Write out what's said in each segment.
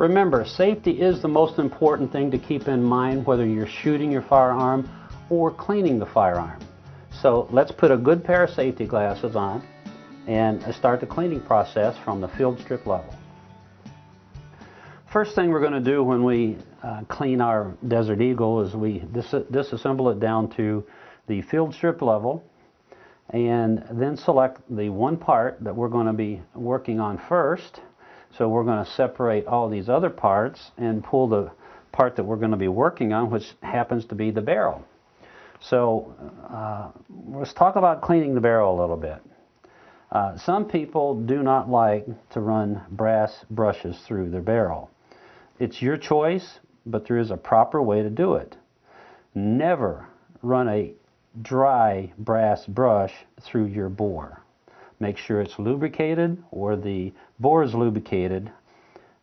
Remember, safety is the most important thing to keep in mind whether you're shooting your firearm or cleaning the firearm. So let's put a good pair of safety glasses on and start the cleaning process from the field strip level. First thing we're going to do when we clean our Desert Eagle is we disassemble it down to the field strip level, and then select the one part that we're going to be working on first. So we're going to separate all these other parts and pull the part that we're going to be working on, which happens to be the barrel. So let's talk about cleaning the barrel a little bit. Some people do not like to run brass brushes through their barrel. It's your choice, but there is a proper way to do it. Never run a dry brass brush through your bore. Make sure it's lubricated or the bore is lubricated,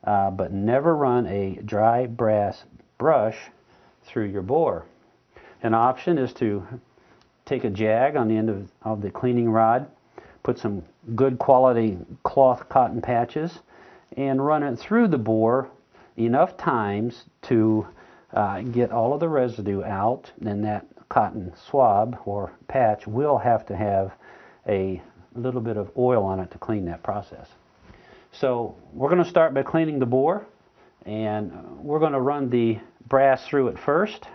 but never run a dry brass brush through your bore. An option is to take a jag on the end of the cleaning rod, put some good quality cloth cotton patches, and run it through the bore enough times to get all of the residue out. Then that cotton swab or patch will have to have a little bit of oil on it to clean that process. So we're going to start by cleaning the bore, and we're going to run the brass through it first.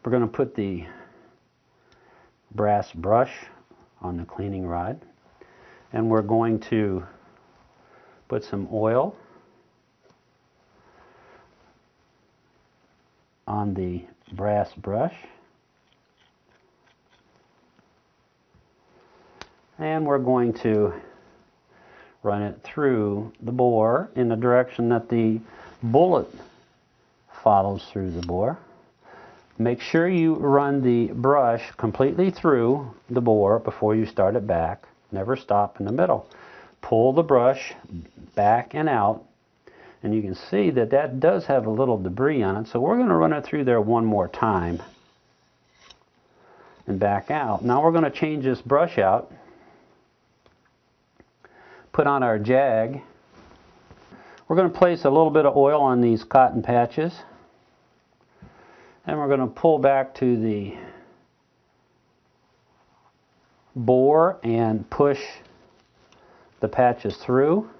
We're going to put the brass brush on the cleaning rod, and we're going to put some oil on the brass brush, and we're going to run it through the bore in the direction that the bullet follows through the bore. Make sure you run the brush completely through the bore before you start it back. Never stop in the middle. Pull the brush back and out, and you can see that that does have a little debris on it, so we're going to run it through there one more time and back out. Now we're going to change this brush out, put on our jag. We're going to place a little bit of oil on these cotton patches, and we're going to pull back to the bore and push the patches through.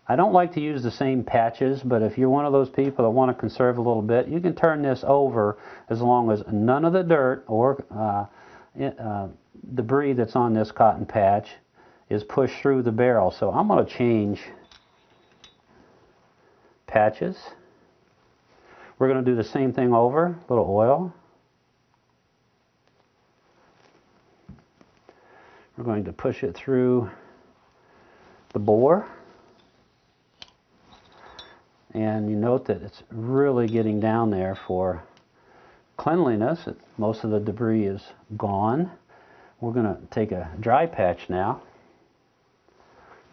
I don't like to use the same patches, but if you're one of those people that want to conserve a little bit, you can turn this over as long as none of the dirt or debris that's on this cotton patch is pushed through the barrel. So I'm going to change patches. We're going to do the same thing over, a little oil. We're going to push it through the bore. And you note that it's really getting down there for cleanliness. Most of the debris is gone. We're going to take a dry patch now,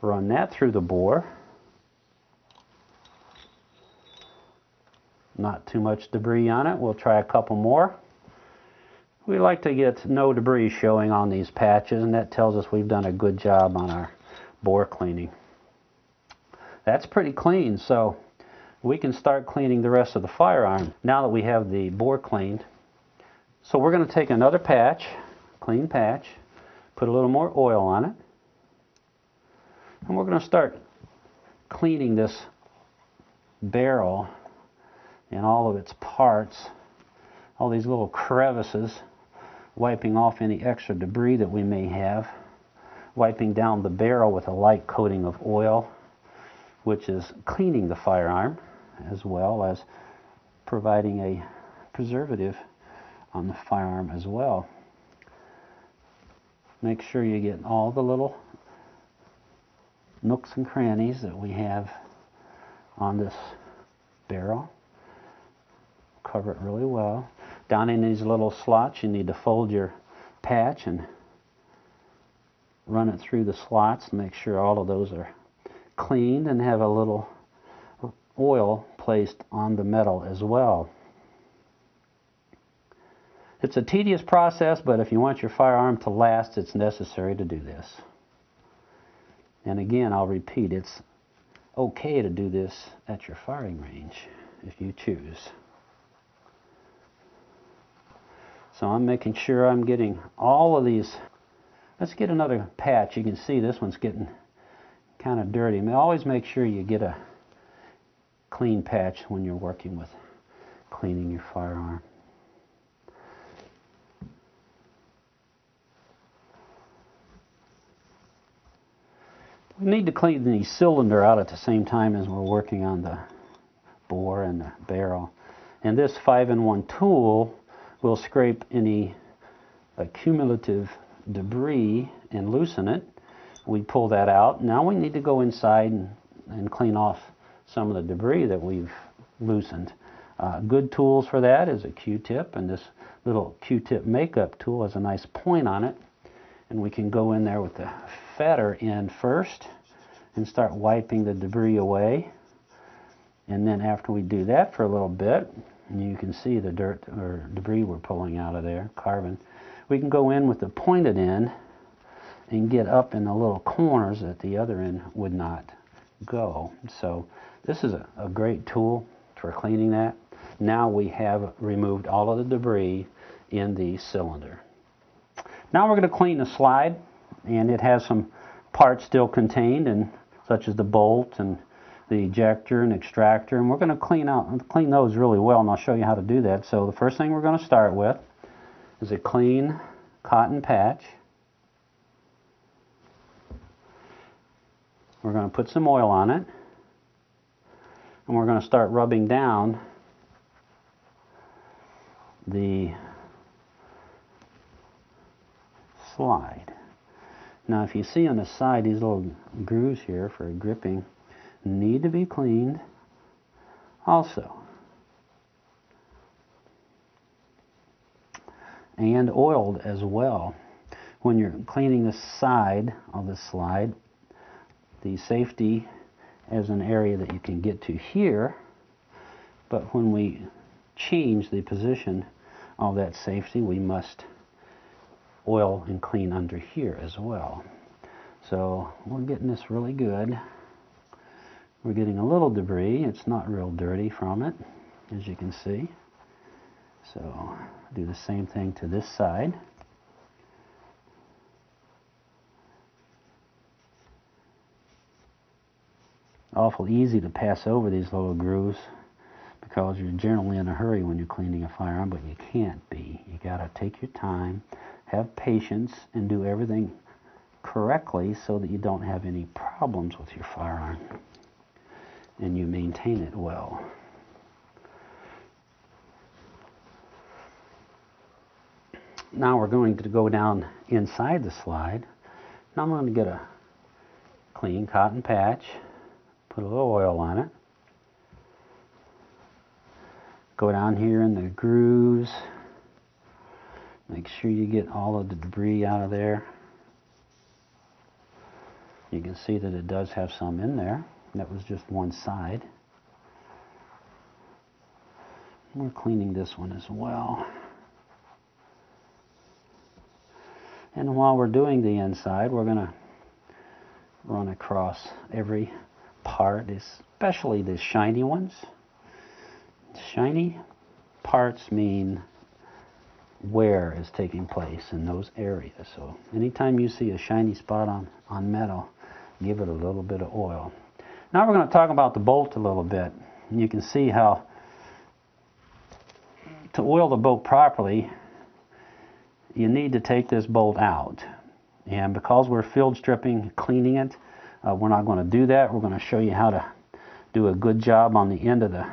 run that through the bore. Not too much debris on it. We'll try a couple more. We like to get no debris showing on these patches, and that tells us we've done a good job on our bore cleaning. That's pretty clean, so we can start cleaning the rest of the firearm now that we have the bore cleaned. So we're going to take another patch, clean patch, put a little more oil on it, and we're going to start cleaning this barrel and all of its parts, all these little crevices, wiping off any extra debris that we may have, wiping down the barrel with a light coating of oil, which is cleaning the firearm as well as providing a preservative on the firearm as well. Make sure you get all the little nooks and crannies that we have on this barrel. Cover it really well. Down in these little slots, you need to fold your patch and run it through the slots to make sure all of those are cleaned, and have a little oil placed on the metal as well. It's a tedious process, but if you want your firearm to last, it's necessary to do this. And again, I'll repeat, it's okay to do this at your firing range if you choose. So I'm making sure I'm getting all of these. Let's get another patch. You can see this one's getting kind of dirty. Always make sure you get a clean patch when you're working with cleaning your firearm. We need to clean the cylinder out at the same time as we're working on the bore and the barrel. And this 5-in-1 tool will scrape any accumulative debris and loosen it. We pull that out. Now we need to go inside and clean off some of the debris that we've loosened. Good tools for that is a Q-tip, and this little Q-tip makeup tool has a nice point on it. And we can go in there with the fatter end first and start wiping the debris away. And then after we do that for a little bit, and you can see the dirt or debris we're pulling out of there, carbon, we can go in with the pointed end and get up in the little corners that the other end would not go. So this is a great tool for cleaning that. Now we have removed all of the debris in the cylinder. Now we're going to clean the slide, and it has some parts still contained, and such as the bolt and the ejector and extractor, and we're going to clean those really well, and I'll show you how to do that. So the first thing we're going to start with is a clean cotton patch. We're going to put some oil on it, and we're going to start rubbing down the slide. Now if you see on the side, these little grooves here for gripping need to be cleaned also, and oiled as well. When you're cleaning the side of the slide, the safety is an area that you can get to here, but when we change the position of that safety, we must oil and clean under here as well. So we're getting this really good. We're getting a little debris. It's not real dirty from it, as you can see. So do the same thing to this side. Awful easy to pass over these little grooves because you're generally in a hurry when you're cleaning a firearm, but you can't be. You got to take your time, have patience, and do everything correctly so that you don't have any problems with your firearm and you maintain it well. Now we're going to go down inside the slide. Now I'm going to get a clean cotton patch, put a little oil on it, go down here in the grooves, make sure you get all of the debris out of there. You can see that it does have some in there. That was just one side. We're cleaning this one as well. And while we're doing the inside, we're going to run across every part, especially the shiny ones. Shiny parts mean wear is taking place in those areas. So anytime you see a shiny spot on metal, give it a little bit of oil. Now we're going to talk about the bolt a little bit. And you can see how to oil the bolt properly, you need to take this bolt out. And because we're field stripping, cleaning it, we're not going to do that. We're going to show you how to do a good job on the end of the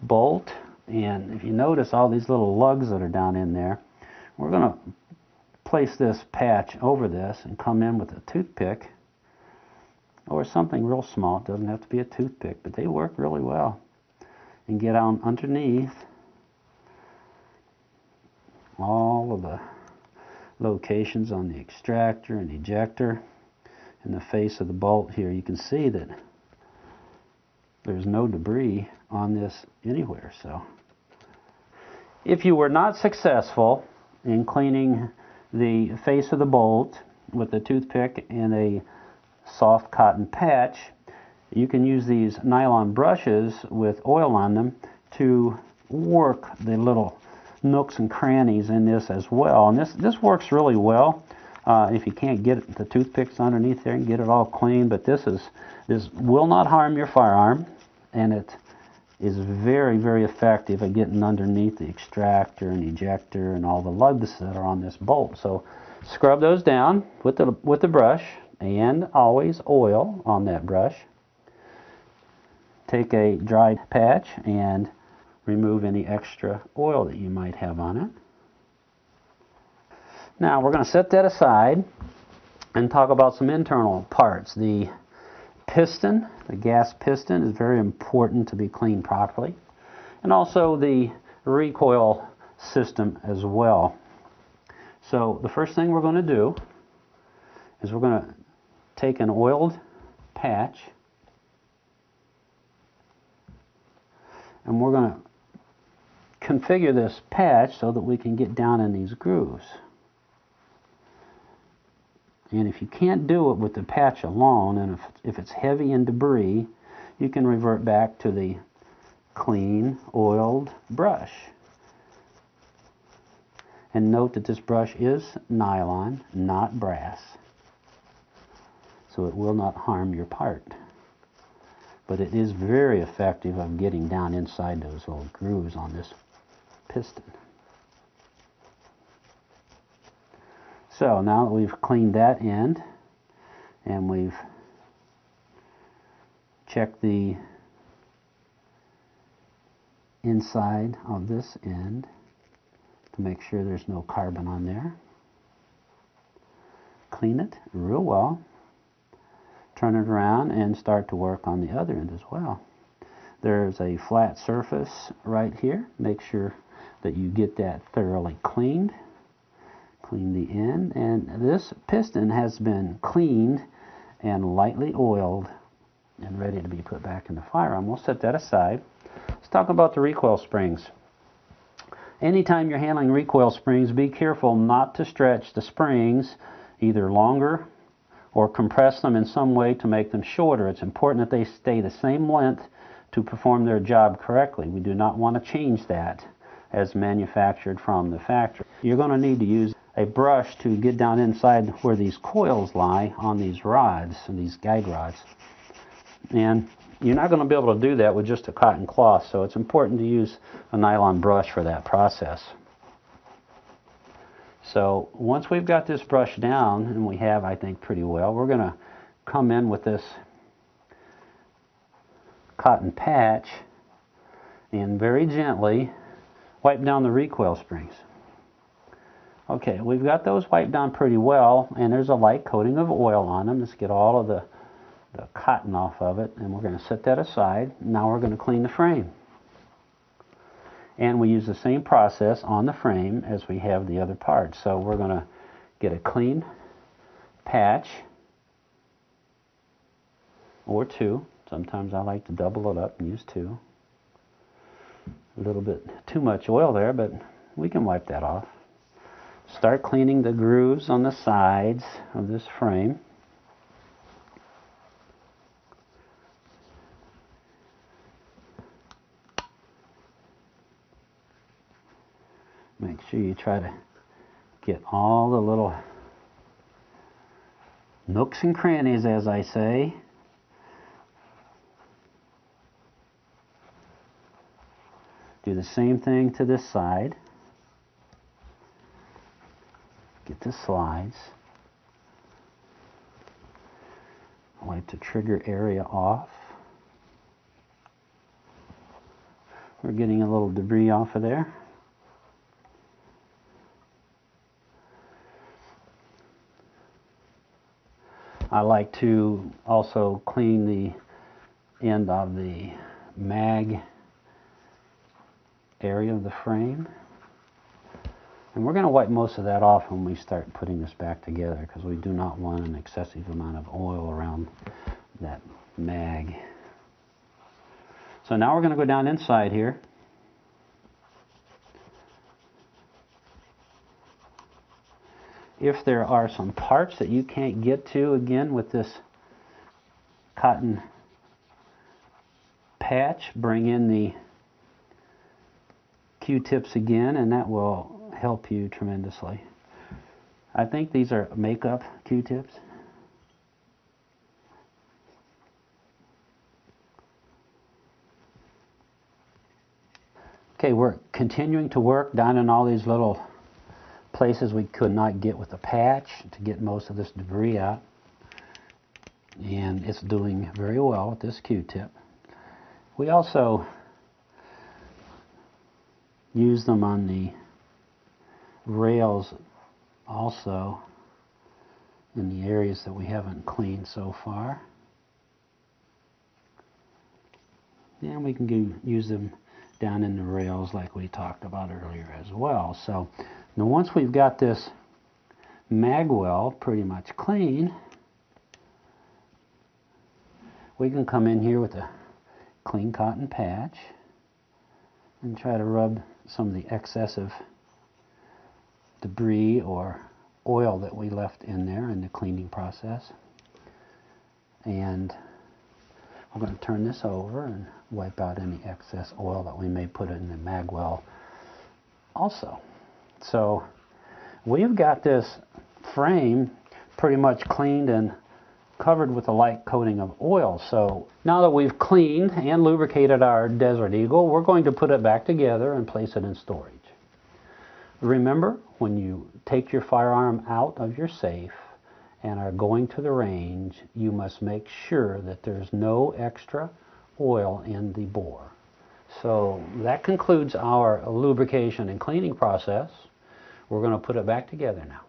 bolt. And if you notice all these little lugs that are down in there, we're going to place this patch over this and come in with a toothpick or something real small. It doesn't have to be a toothpick, but they work really well. And get on underneath all of the locations on the extractor and ejector and the face of the bolt here. You can see that there's no debris on this anywhere. So if you were not successful in cleaning the face of the bolt with a toothpick and a soft cotton patch, you can use these nylon brushes with oil on them to work the little nooks and crannies in this as well. And this works really well. If you can't get the toothpicks underneath there and get it all clean, but this will not harm your firearm, and it is very, very effective at getting underneath the extractor and ejector and all the lugs that are on this bolt. So scrub those down with the brush, and always oil on that brush. Take a dry patch and remove any extra oil that you might have on it. Now we're going to set that aside and talk about some internal parts. The piston, the gas piston, is very important to be cleaned properly, and also the recoil system as well. So the first thing we're going to do is we're going to take an oiled patch and we're going to configure this patch so that we can get down in these grooves. And if you can't do it with the patch alone, and if it's heavy and debris, you can revert back to the clean, oiled brush. And note that this brush is nylon, not brass. So it will not harm your part. But it is very effective of getting down inside those little grooves on this piston. So now that we've cleaned that end and we've checked the inside of this end to make sure there's no carbon on there, clean it real well, turn it around and start to work on the other end as well. There's a flat surface right here. Make sure that you get that thoroughly cleaned. Clean the end, and this piston has been cleaned and lightly oiled and ready to be put back in the firearm. We'll set that aside. Let's talk about the recoil springs. Anytime you're handling recoil springs, be careful not to stretch the springs either longer or compress them in some way to make them shorter. It's important that they stay the same length to perform their job correctly. We do not want to change that as manufactured from the factory. You're going to need to use a brush to get down inside where these coils lie on these rods, and these guide rods. And you're not going to be able to do that with just a cotton cloth, so it's important to use a nylon brush for that process. So once we've got this brush down, and we have, I think, pretty well, we're going to come in with this cotton patch and very gently wipe down the recoil springs. Okay, we've got those wiped down pretty well, and there's a light coating of oil on them. Let's get all of the cotton off of it, and we're going to set that aside. Now we're going to clean the frame. And we use the same process on the frame as we have the other parts. So we're going to get a clean patch, or two. Sometimes I like to double it up and use two. A little bit too much oil there, but we can wipe that off. Start cleaning the grooves on the sides of this frame. Make sure you try to get all the little nooks and crannies, as I say. Do the same thing to this side. Get the slides. Wipe the trigger area off. We're getting a little debris off of there. I like to also clean the end of the mag area of the frame. And we're going to wipe most of that off when we start putting this back together, because we do not want an excessive amount of oil around that mag. So now we're going to go down inside here. If there are some parts that you can't get to, again, with this cotton patch, bring in the Q-tips again, and that will help you tremendously. I think these are makeup Q-tips. Okay, we're continuing to work down in all these little places we could not get with the patch to get most of this debris out. And it's doing very well with this Q-tip. We also use them on the rails also in the areas that we haven't cleaned so far. And we can use them down in the rails like we talked about earlier as well. So now once we've got this mag well pretty much clean, we can come in here with a clean cotton patch and try to rub some of the excessive debris or oil that we left in there in the cleaning process. And we're going to turn this over and wipe out any excess oil that we may put in the mag well also. So we've got this frame pretty much cleaned and covered with a light coating of oil. So now that we've cleaned and lubricated our Desert Eagle, we're going to put it back together and place it in storage. Remember, when you take your firearm out of your safe and are going to the range, you must make sure that there's no extra oil in the bore. So that concludes our lubrication and cleaning process. We're going to put it back together now.